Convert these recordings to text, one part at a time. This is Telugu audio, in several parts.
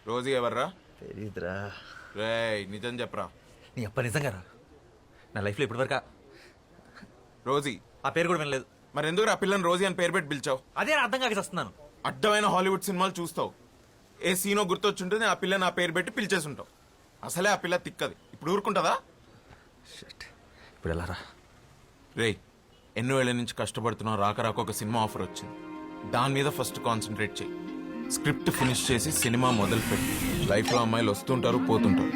రోజీ ఎవర్రా? తెలీదురా. రేయ్ నిజం చెప్పరా. నీ అప్ప నిజంగా రా. నా లైఫ్లో ఇప్పటివరకు రోజీ ఆ పేరు కూడా వినలేదు. మరి ఎందుకు ఆ పిల్లని రోజీ అని పేరు పెట్టి పిలిచావు? అదే నా అర్థం కాక వస్తున్నాను. అడ్డమైన హాలీవుడ్ సినిమాలు చూస్తావు, ఏ సీనో గుర్తొచ్చుంటుంది, ఆ పిల్లని ఆ పేరు పెట్టి పిలిచేసుంటావు. అసలే ఆ పిల్ల తిక్కది, ఇప్పుడు ఊరుకుంటుందా? ఇప్పుడు ఎలా రా? రేయ్ ఎన్నో ఏళ్ళ నుంచి కష్టపడుతున్నావు, రాక ఒక సినిమా ఆఫర్ వచ్చింది. దాని మీద ఫస్ట్ కాన్సన్ట్రేట్ చేయి. స్క్రిప్ట్ ఫినిష్ చేసి సినిమా మొదలుపెట్టి. లైఫ్లో అమ్మాయిలు వస్తుంటారు, పోతుంటారు.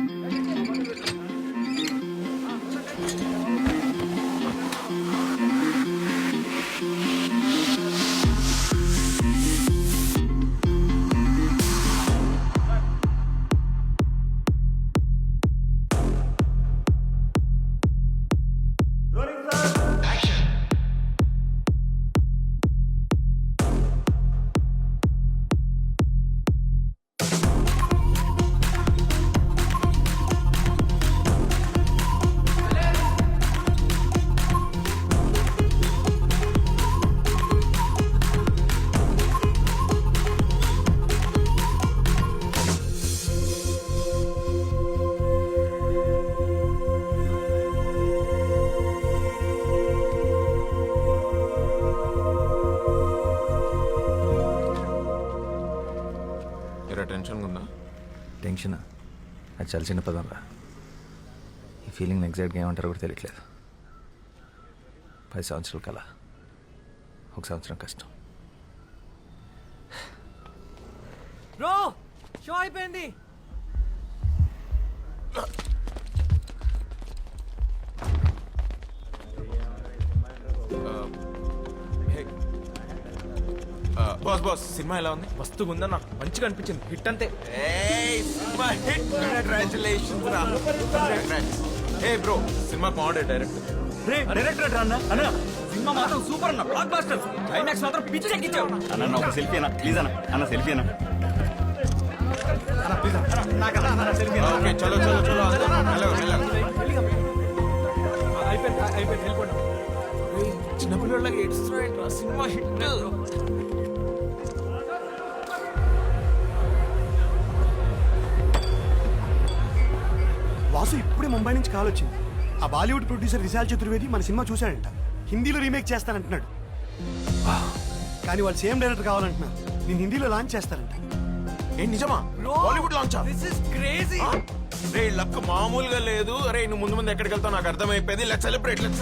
టెన్షన్ ఉందా? టెన్షన్ అది చాలా చిన్న పదం రా. ఈ ఫీలింగ్ ఎగ్జాక్ట్గా ఏమంటారో కూడా తెలియట్లేదు. 10 సంవత్సరాల కల, 1 సంవత్సరం కష్టం. బ్రో షో అయిపోయింది. బాస్ బాస్ సినిమా ఎలా ఉంది? మస్తుగా ఉందన్న, మంచిగా అనిపించింది. హిట్ అంతే. ఏ బ్రో సినిమా బాగుండే డైరెక్టర్. డైరెక్టర్ అన్న అన్న సినిమా మాత్రం సూపర్ అన్న, బ్లాక్ బస్టర్. క్లైమాక్స్ మాత్రం పిచ్చి ఎక్కించావు అన్న. ఒక సెల్ఫీ అన్న ప్లీజ్ అన్న. అన్న సెల్ఫీ అన్న. ఓకే చలో చలో చలో అయిపోయింది వెళ్ళిపోండి. చిన్నపిల్లలకి ఏడుస్తున్నాయంట, సినిమా హిట్. వాసు ఇప్పుడే ముంబై నుంచి కాల్ వచ్చింది. ఆ బాలీవుడ్ ప్రొడ్యూసర్ విశాల్ చతుర్వేది మన సినిమా చూశాడంట. హిందీలో రీమేక్ చేస్తానంటున్నాడు. కానీ వాళ్ళు సేమ్ డైరెక్టర్ కావాలంటున్నారు. నేను హిందీలో లాంచ్ చేస్తారంట. ఏం నిజమా? బాలీవుడ్ లాంచా? This is crazy. రే లక్ మామూలుగా లేదు. అరే నువ్వు ముందు ముందు ఎక్కడికి వెళ్తావు నాకు అర్థమైపోయింది. Let's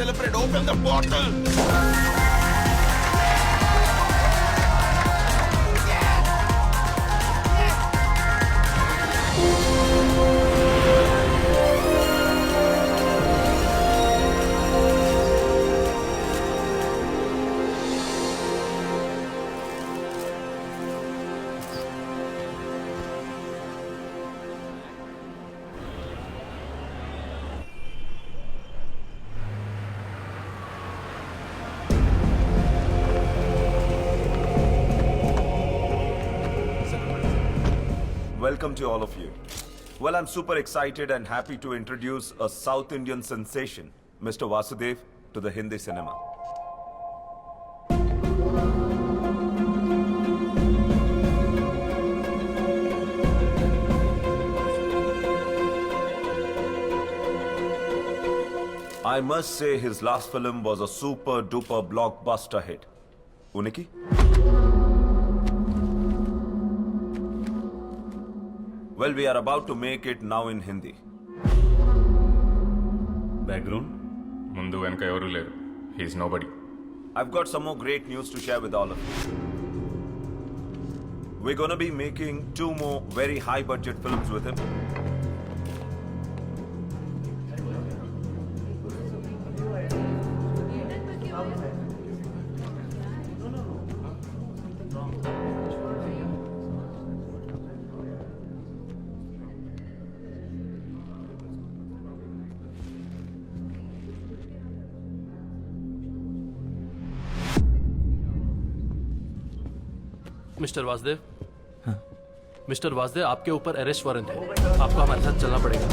celebrate open the bottle. Welcome to all of you. Well, I'm super excited and happy to introduce a South Indian sensation, Mr. Vasudev, to the Hindi cinema. I must say his last film was a super duper blockbuster hit. Uniki? Well, we are about to make it now in Hindi. Background? Mundu venka evaru leru. He is nobody. I've got some more great news to share with all of you. We're gonna be making 2 more very high budget films with him. Mister Vasudev, mister Vasudev, आपके ऊपर अरेस्ट वारंट है. आपको हमारे साथ चलना पड़ेगा.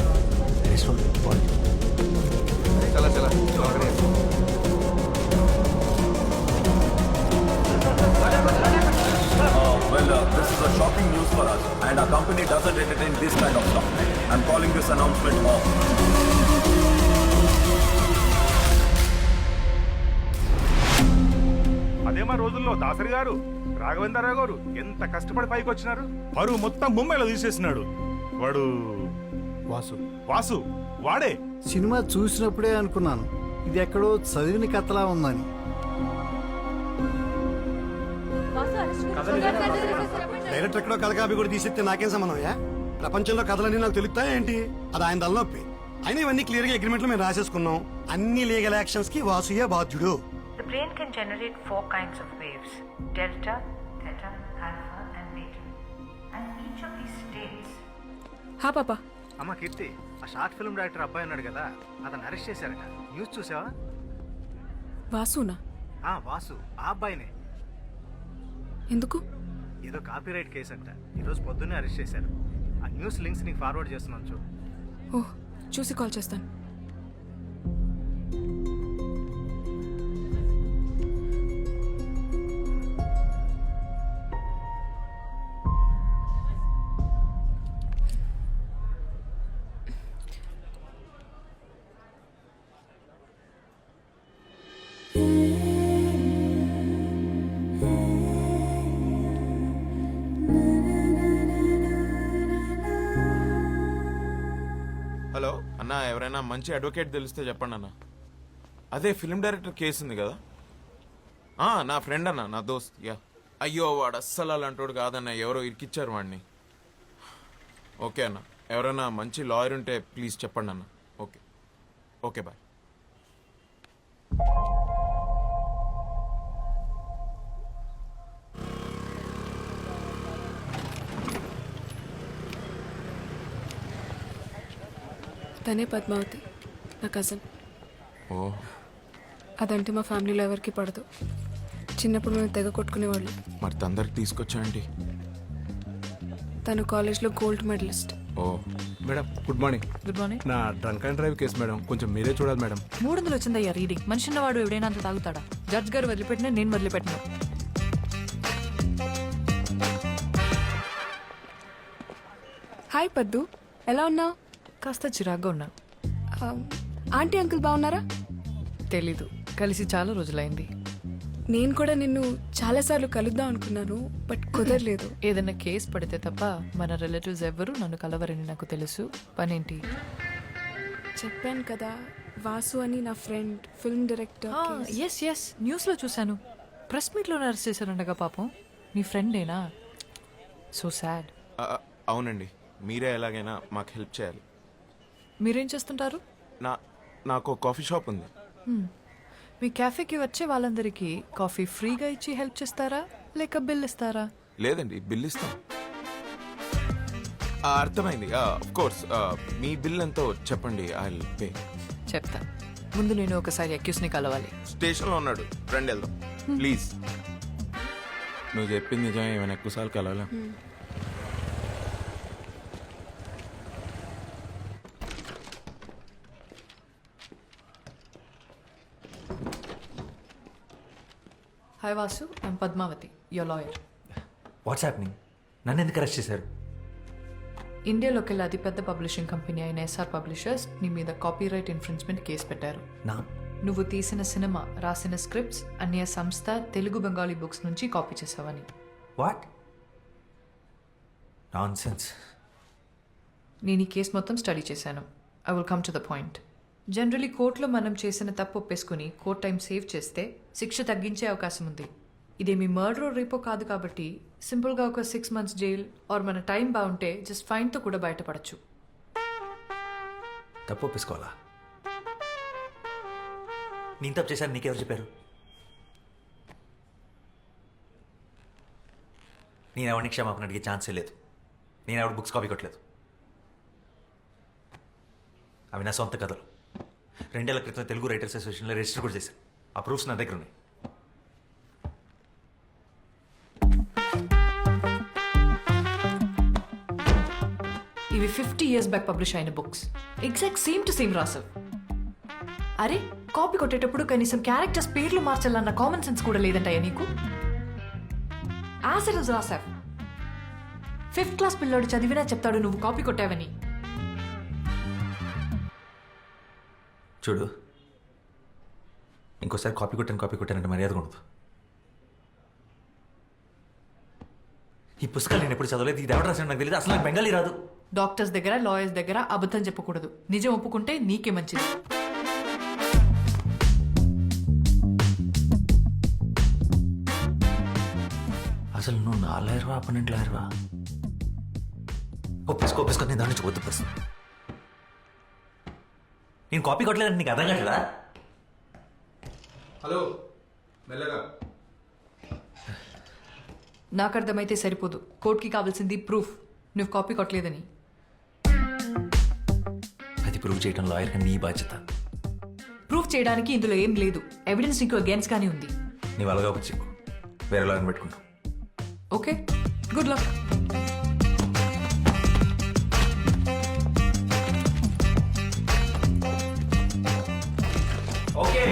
चला चला Well, Well, this is a shocking news for us, and our company doesn't entertain this kind of stuff. I'm calling this announcement off. అదే మా రోజుల్లో దాసరి గారు రాఘవేంద్రరావు గారు ఎంత కష్టపడి పైకి వచ్చినారు పరువు మొత్తం ముంబైలో తీసేసినాడు వాడు వాసు వాడే సినిమా చూసినప్పుడే అనుకున్నాను ఇది ఎక్కడో చదివిన కథలా ఉందని. డైరెక్టర్ ఎక్కడో కథ కాపీ కూడా తీసేస్తే నాకేం సంబంధం? ప్రపంచంలో కథలన్నీ నాకు తెలుస్తాయా ఏంటి? అది ఆయన తలనొప్పి. అయినా ఇవన్నీ క్లియర్ గా అగ్రిమెంట్ లో మేము రాసేసుకున్నాం. అన్ని లీగల్ యాక్షన్స్ కి వాసుయే బాధ్యుడు. The brain can generate 4 kinds of waves: delta, theta, alpha and beta. And each of these states. హా పాపా. అమ్మ కీర్తి, ఆ షార్ట్ ఫిల్మ్ డైరెక్టర్ అబ్బాయి ఉన్నాడు కదా, అతను అరెస్ట్ చేశారట. న్యూస్ చూసావా? వాసునా? వాసు, ఆ అబ్బాయినే. ఎందుకు? ఏదో కాపీరైట్ కేసు అంట. ఈరోజు పొద్దున్నే అరెస్ట్ చేశారు. ఆ న్యూస్ లింక్స్ నీకు ఫార్వర్డ్ చేస్తున్నాను చూడు. ఓహ్, చూసి కాల్ చేస్తాను. హలో అన్న, ఎవరైనా మంచి అడ్వకేట్ తెలిస్తే చెప్పండి అన్న. అదే ఫిల్మ్ డైరెక్టర్ కేసు ఉంది కదా, నా ఫ్రెండ్ అన్న, నా దోస్త్. యా, అయ్యో వాడు అస్సలు అలాంటోడు కాదన్న, ఎవరో ఇరికిచ్చారు వాడిని. ఓకే అన్న, ఎవరైనా మంచి లాయర్ ఉంటే ప్లీజ్ చెప్పండి అన్న. Okay okay, bye. తనే పద్మావతి, నా కజిన్. ఓ, అదంటే మా ఫ్యామిలీలో ఎవరికి పడదు. చిన్నప్పుడు మేము తెగ కొట్టుకునేవాళ్ళు. మరి తొందరకి తీసుకొచ్చాయండి. తను కాలేజ్లో గోల్డ్ మెడలిస్ట్. ఓ madam, good morning. Good morning. నా drunk and drive case madam, కొంచెం మీరే చూడాలి మేడం. 300 వచ్చిందయ్యా రీడింగ్. మనిషి ఉన్నవాడు ఎవడైనా అంత తాగుతాడా? జడ్జ్ గారు వదిలిపెట్టినా నేను వదిలిపెట్టినా. హాయ్ పద్దు, ఎలా ఉన్నావు? కాస్త చిరాగ్గా ఉన్నా. ఆంటీ అంకుల్ బాగున్నారా? తెలీదు, కలిసి చాలా రోజులైంది. నేను కూడా నిన్ను చాలాసార్లు కలుద్దాం అనుకున్నాను, బట్ కుదరలేదు. ఏదైనా కేసు పడితే తప్ప మన రిలేటివ్స్ ఎవ్వరూ నన్ను కలవరని నాకు తెలుసు. పనేంటి? చెప్పాను కదా, వాసు అని నా friend, film director. Yes yes, న్యూస్లో చూశాను. ప్రెస్ మీట్లో అరెస్ట్ చేశారండగా. పాపం మీ ఫ్రెండేనా? So sad. అవునండి, మీరే ఎలాగైనా మాకు హెల్ప్ చేయాలి. మీరేం చేస్తుంటారు? నాకు కాఫీ షాప్ ఉంది. మీ క్యాఫేకి వచ్చే వాళ్ళందరికీ కాఫీ ఫ్రీగా ఇచ్చి హెల్ప్ చేస్తారా, లేక బిల్ ఇస్తారా? లేదండి, బిల్ ఇస్తాం. అర్థమైంది. ఆఫ్ కోర్స్, మీ బిల్ ఎంతో చెప్పండి, ఐ విల్ పే. చెప్తా. ముందు నేను ఒకసారి అక్యూస్ని కలవాలి. స్టేషన్లో ఉన్నాడు, రండి వెళ్దాం ప్లీజ్. నువ్వు చెప్పింది నిజమే, ఏమైనా ఎక్కువసార్లు కలవాలా? Hi Vasu, I'm Padmavathi, your lawyer. What's happening? నన్ను ఎందుకు అరెస్ట్ చేశారు? ఇండియాలోకి అతిపెద్ద పబ్లిషింగ్ కంపెనీ అయిన ఎస్ఆర్ పబ్లిషర్స్ నీ మీద కాపీరైట్ ఇన్ఫ్రిన్స్మెంట్ కేసు పెట్టారు. నువ్వు తీసిన సినిమా, రాసిన స్క్రిప్ట్స్ అన్య సంస్థ తెలుగు బెంగాలీ బుక్స్ నుంచి కాపీ చేసావని. What nonsense. నేను ఈ కేసు మొత్తం స్టడీ చేశాను. I will come to the point. Generally కోర్టులో మనం చేసిన తప్పు ఒప్పేసుకుని కోర్ట్ టైం సేవ్ చేస్తే శిక్ష తగ్గించే అవకాశం ఉంది. ఇదేమి మర్డర్ రేపో కాదు కాబట్టి సింపుల్గా ఒక 6 months జైల్ ఆర్ మన టైం బాగుంటే జస్ట్ ఫైన్తో కూడా బయటపడచ్చు. తప్పు ఒప్పేసుకోవాలా? నేను తప్పు చేశాను, నీకెవరు చెప్పారు? నేను ఎవరిని క్షమాపణ అడిగే ఛాన్సే లేదు. నేను ఎవరి బుక్స్ కాపీ కొట్టలేదు. అవి నా సొంత కథలు. 2 ఏళ్ల క్రితం తెలుగు రైటర్స్ అసోసియేషన్లో రిజిస్టర్ కూడా చేశాను. ఆ ప్రూఫ్స్ నా దగ్గర ఉన్నాయి. ఇవి 50 years బ్యాక్ పబ్లిష్ అయిన books. Exact same to same రాసావు. అరే, కాపీ కొట్టేటప్పుడు కనీసం క్యారెక్టర్స్ పేర్లు మార్చాలన్న కామన్ సెన్స్ కూడా లేదంటాయా నీకు? యాజ్ ఇట్ ఇస్ రాసావు. 5th క్లాస్ పిల్లోడు చదివినా చెప్తాడు నువ్వు కాపీ కొట్టావని. చూడు, ఇంకోసారి కాపీ కొట్టానంటే మర్యాద ఉండదు. ఈ పుస్తకాలు నేను ఎప్పుడు చదవలేదు. ఇది ఎవరు రాసాడు నాకు తెలియదు. అసలు నాకు బెంగాలీ రాదు. డాక్టర్స్ దగ్గర, లాయర్స్ దగ్గర అబద్ధం చెప్పకూడదు. నిజం ఒప్పుకుంటే నీకే మంచిది. అసలు నువ్వు నా లాయర్వా, అపనెంట్ లాయర్వా? ఒప్పేసుకో నేను దాని నుంచి వద్దు ప్రశ్న. నేను కాపీ కొట్టలేదని నీకు అర్థం కావట్లేదా? హలో, మెల్లగా. నాకు అర్థమైతే సరిపోదు. కోర్టుకి కావాల్సింది ప్రూఫ్ నువ్వు కాపీ కొట్టలేదని. అది ప్రూవ్ చేయడం లాయర్ కానీ నీ బాధ్యత. ప్రూఫ్ చేయడానికి ఇందులో ఏం లేదు. ఎవిడెన్స్ నీకు అగేన్స్ గానే ఉంది. నీవు అలాగా వచ్చి వేరే లాయర్ని పెట్టుకుంటావు. Okay, good luck. ఓకే